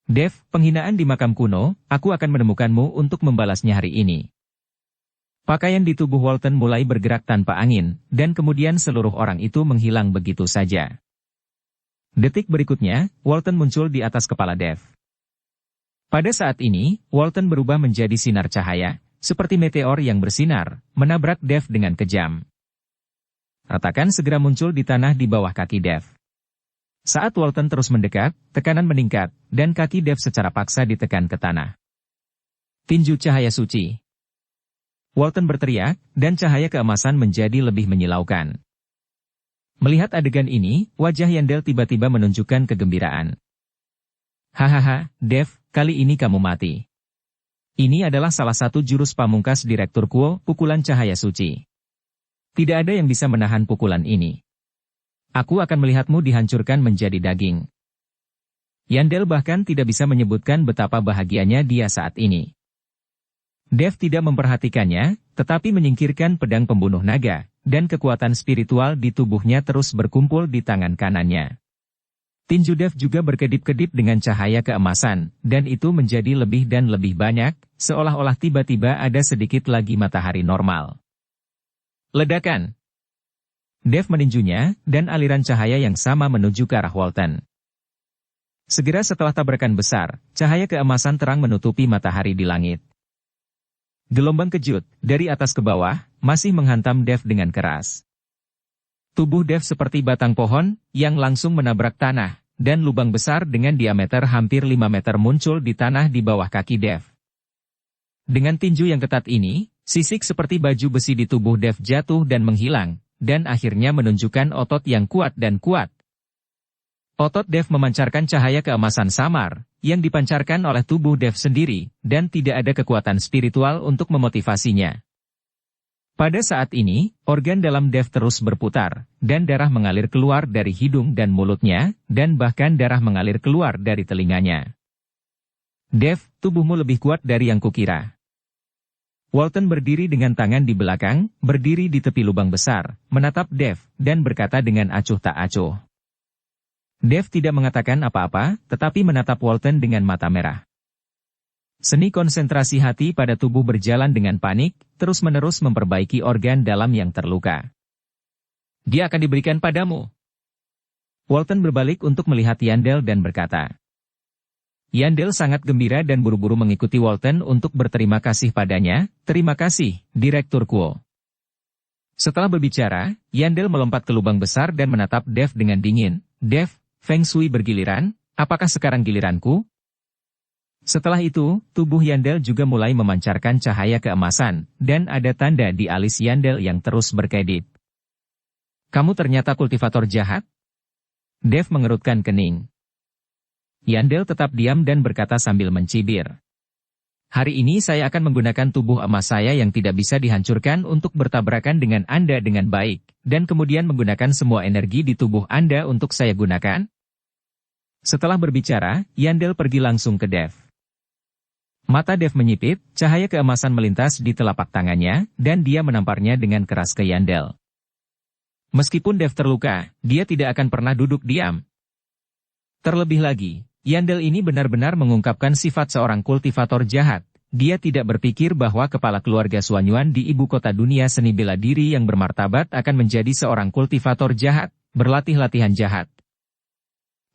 Dev, penghinaan di makam kuno, aku akan menemukanmu untuk membalasnya hari ini. Pakaian di tubuh Walton mulai bergerak tanpa angin, dan kemudian seluruh orang itu menghilang begitu saja. Detik berikutnya, Walton muncul di atas kepala Dev. Pada saat ini, Walton berubah menjadi sinar cahaya, seperti meteor yang bersinar, menabrak Dev dengan kejam. Retakan segera muncul di tanah di bawah kaki Dev. Saat Walton terus mendekat, tekanan meningkat, dan kaki Dev secara paksa ditekan ke tanah. Tinju cahaya suci. Walton berteriak, dan cahaya keemasan menjadi lebih menyilaukan. Melihat adegan ini, wajah Yandel tiba-tiba menunjukkan kegembiraan. Hahaha, Dev, kali ini kamu mati. Ini adalah salah satu jurus pamungkas Direktur Kuo, pukulan cahaya suci. Tidak ada yang bisa menahan pukulan ini. Aku akan melihatmu dihancurkan menjadi daging. Yandel bahkan tidak bisa menyebutkan betapa bahagianya dia saat ini. Dev tidak memperhatikannya, tetapi menyingkirkan pedang pembunuh naga, dan kekuatan spiritual di tubuhnya terus berkumpul di tangan kanannya. Tinju Dev juga berkedip-kedip dengan cahaya keemasan, dan itu menjadi lebih dan lebih banyak, seolah-olah tiba-tiba ada sedikit lagi matahari normal. Ledakan! Dev meninjunya, dan aliran cahaya yang sama menuju ke arah Walton. Segera setelah tabrakan besar, cahaya keemasan terang menutupi matahari di langit. Gelombang kejut, dari atas ke bawah, masih menghantam Dev dengan keras. Tubuh Dev seperti batang pohon, yang langsung menabrak tanah, dan lubang besar dengan diameter hampir 5 meter muncul di tanah di bawah kaki Dev. Dengan tinju yang ketat ini, Sisik seperti baju besi di tubuh Dev jatuh dan menghilang, dan akhirnya menunjukkan otot yang kuat dan kuat. Otot Dev memancarkan cahaya keemasan samar, yang dipancarkan oleh tubuh Dev sendiri, dan tidak ada kekuatan spiritual untuk memotivasinya. Pada saat ini, organ dalam Dev terus berputar, dan darah mengalir keluar dari hidung dan mulutnya, dan bahkan darah mengalir keluar dari telinganya. Dev, tubuhmu lebih kuat dari yang kukira. Walton berdiri dengan tangan di belakang, berdiri di tepi lubang besar, menatap Dev, dan berkata dengan acuh tak acuh. Dev tidak mengatakan apa-apa, tetapi menatap Walton dengan mata merah. Seni konsentrasi hati pada tubuh berjalan dengan panik, terus-menerus memperbaiki organ dalam yang terluka. Dia akan diberikan padamu. Walton berbalik untuk melihat Yandel dan berkata. Yandel sangat gembira dan buru-buru mengikuti Walton untuk berterima kasih padanya. Terima kasih, Direktur Kuo. Setelah berbicara, Yandel melompat ke lubang besar dan menatap Dev dengan dingin. Dev, Feng Shui bergiliran, apakah sekarang giliranku? Setelah itu, tubuh Yandel juga mulai memancarkan cahaya keemasan, dan ada tanda di alis Yandel yang terus berkedip. Kamu ternyata kultivator jahat? Dev mengerutkan kening. Yandel tetap diam dan berkata sambil mencibir. Hari ini saya akan menggunakan tubuh emas saya yang tidak bisa dihancurkan untuk bertabrakan dengan Anda dengan baik, dan kemudian menggunakan semua energi di tubuh Anda untuk saya gunakan. Setelah berbicara, Yandel pergi langsung ke Dev. Mata Dev menyipit, cahaya keemasan melintas di telapak tangannya, dan dia menamparnya dengan keras ke Yandel. Meskipun Dev terluka, dia tidak akan pernah duduk diam. Terlebih lagi, Yandel ini benar-benar mengungkapkan sifat seorang kultivator jahat. Dia tidak berpikir bahwa kepala keluarga Suanyuan di ibu kota dunia seni bela diri yang bermartabat akan menjadi seorang kultivator jahat, berlatih latihan jahat.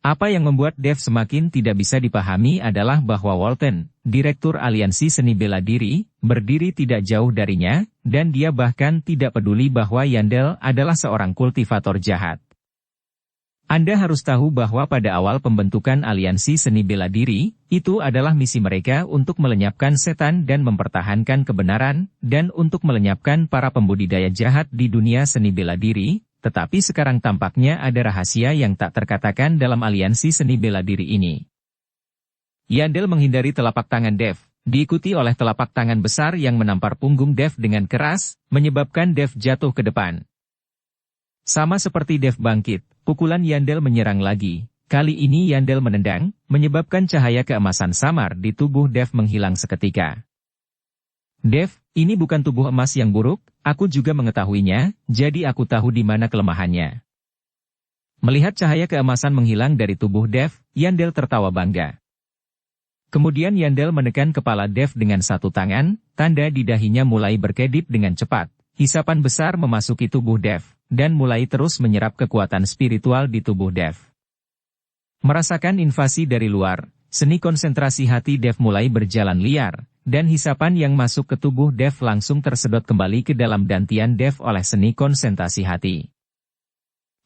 Apa yang membuat Dev semakin tidak bisa dipahami adalah bahwa Walton, Direktur Aliansi Seni Bela Diri, berdiri tidak jauh darinya, dan dia bahkan tidak peduli bahwa Yandel adalah seorang kultivator jahat. Anda harus tahu bahwa pada awal pembentukan Aliansi Seni Bela Diri, itu adalah misi mereka untuk melenyapkan setan dan mempertahankan kebenaran, dan untuk melenyapkan para pembudidaya jahat di dunia seni bela diri, tetapi sekarang tampaknya ada rahasia yang tak terkatakan dalam Aliansi Seni Bela Diri ini. Yandel menghindari telapak tangan Dev, diikuti oleh telapak tangan besar yang menampar punggung Dev dengan keras, menyebabkan Dev jatuh ke depan. Sama seperti Dev bangkit, pukulan Yandel menyerang lagi. Kali ini Yandel menendang, menyebabkan cahaya keemasan samar di tubuh Dev menghilang seketika. Dev, ini bukan tubuh emas yang buruk, aku juga mengetahuinya, jadi aku tahu di mana kelemahannya. Melihat cahaya keemasan menghilang dari tubuh Dev, Yandel tertawa bangga. Kemudian Yandel menekan kepala Dev dengan satu tangan, tanda di dahinya mulai berkedip dengan cepat. Hisapan besar memasuki tubuh Dev, dan mulai terus menyerap kekuatan spiritual di tubuh Dev. Merasakan invasi dari luar, seni konsentrasi hati Dev mulai berjalan liar, dan hisapan yang masuk ke tubuh Dev langsung tersedot kembali ke dalam dantian Dev oleh seni konsentrasi hati.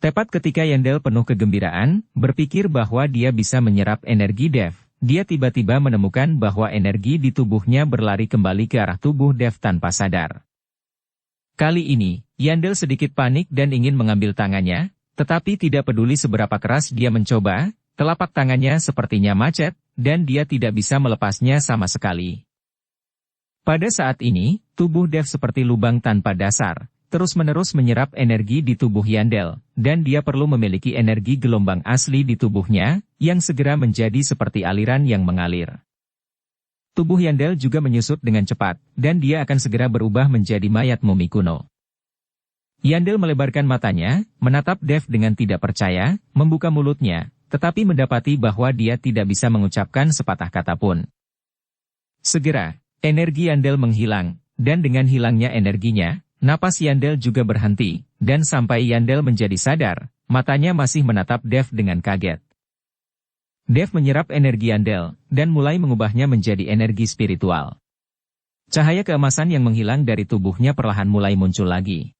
Tepat ketika Yandel penuh kegembiraan, berpikir bahwa dia bisa menyerap energi Dev, dia tiba-tiba menemukan bahwa energi di tubuhnya berlari kembali ke arah tubuh Dev tanpa sadar. Kali ini, Yandel sedikit panik dan ingin mengambil tangannya, tetapi tidak peduli seberapa keras dia mencoba, telapak tangannya sepertinya macet, dan dia tidak bisa melepasnya sama sekali. Pada saat ini, tubuh Dev seperti lubang tanpa dasar, terus-menerus menyerap energi di tubuh Yandel, dan dia perlu memiliki energi gelombang asli di tubuhnya, yang segera menjadi seperti aliran yang mengalir. Tubuh Yandel juga menyusut dengan cepat, dan dia akan segera berubah menjadi mayat mumi kuno. Yandel melebarkan matanya, menatap Dev dengan tidak percaya, membuka mulutnya, tetapi mendapati bahwa dia tidak bisa mengucapkan sepatah kata pun. Segera, energi Yandel menghilang, dan dengan hilangnya energinya, napas Yandel juga berhenti, dan sampai Yandel menjadi sadar, matanya masih menatap Dev dengan kaget. Dev menyerap energi Yandel, dan mulai mengubahnya menjadi energi spiritual. Cahaya keemasan yang menghilang dari tubuhnya perlahan mulai muncul lagi.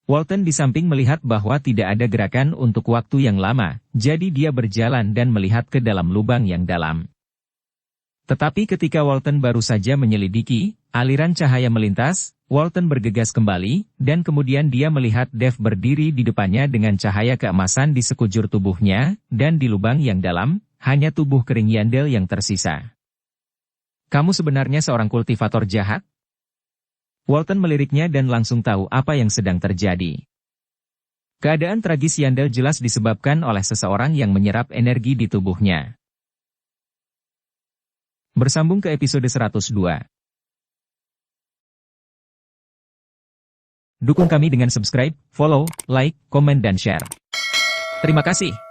Walton di samping melihat bahwa tidak ada gerakan untuk waktu yang lama, jadi dia berjalan dan melihat ke dalam lubang yang dalam. Tetapi ketika Walton baru saja menyelidiki, Aliran cahaya melintas, Walton bergegas kembali, dan kemudian dia melihat Dave berdiri di depannya dengan cahaya keemasan di sekujur tubuhnya, dan di lubang yang dalam, hanya tubuh kering Yandel yang tersisa. Kamu sebenarnya seorang kultivator jahat? Walton meliriknya dan langsung tahu apa yang sedang terjadi. Keadaan tragis Yandel jelas disebabkan oleh seseorang yang menyerap energi di tubuhnya. Bersambung ke episode 102. Dukung kami dengan subscribe, follow, like, komen dan share. Terima kasih.